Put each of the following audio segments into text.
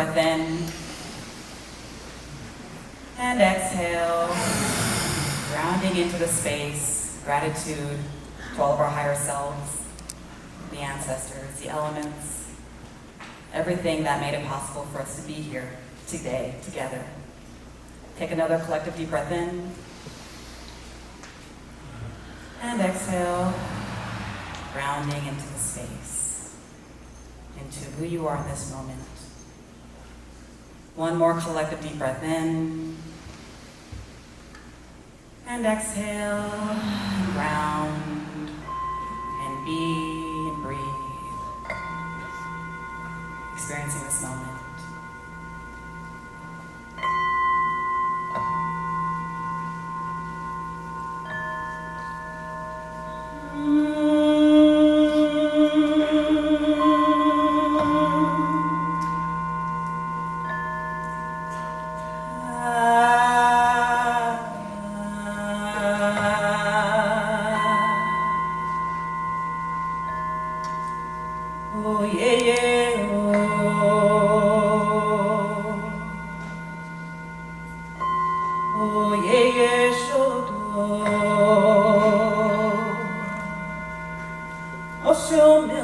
breath in and exhale, grounding into the space, gratitude to all of our higher selves, the ancestors, the elements, everything that made it possible for us to be here today, together. Take another collective deep breath in and exhale, grounding into the space, into who you are in this moment. One more collective deep breath in and exhale, and ground, and be, and breathe, experiencing this moment. Oh yeah, yeah, oh yeah, yeah, sure do. Oh, show me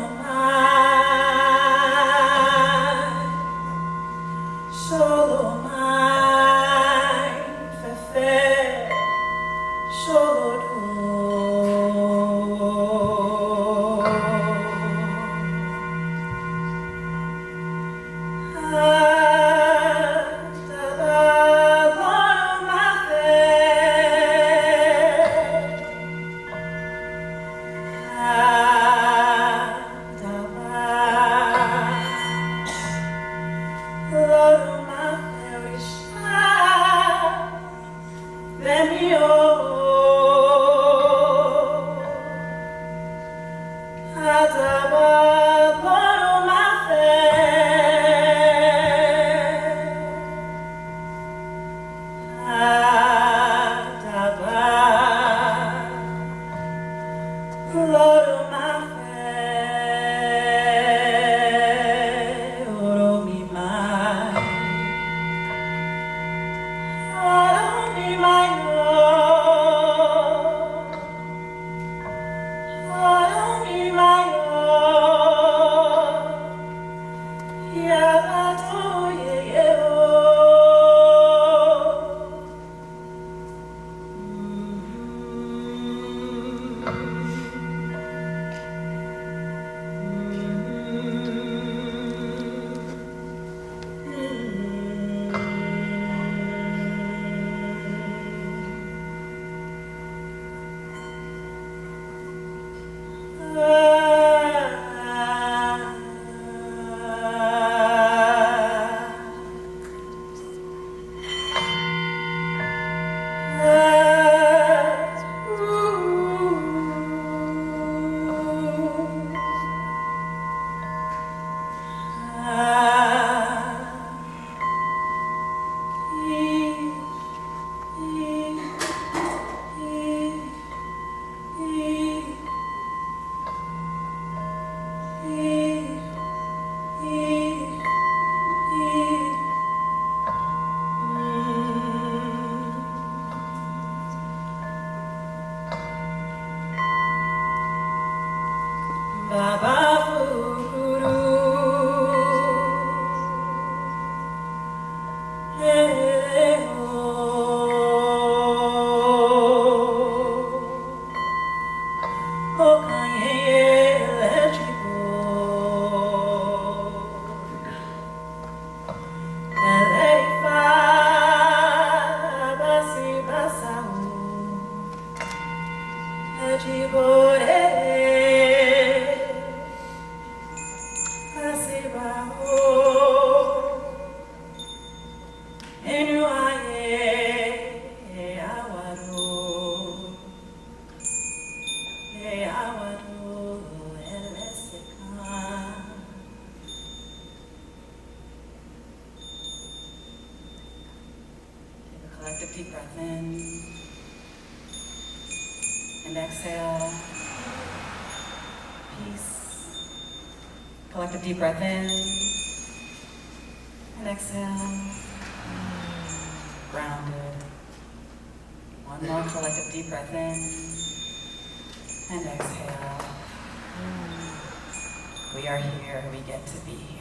solo mai, fefe, solo Collective deep breath in and exhale. Peace. Collective deep breath in and exhale. exhale. Grounded. One more collective deep breath in. And exhale. We are here, we get to be here.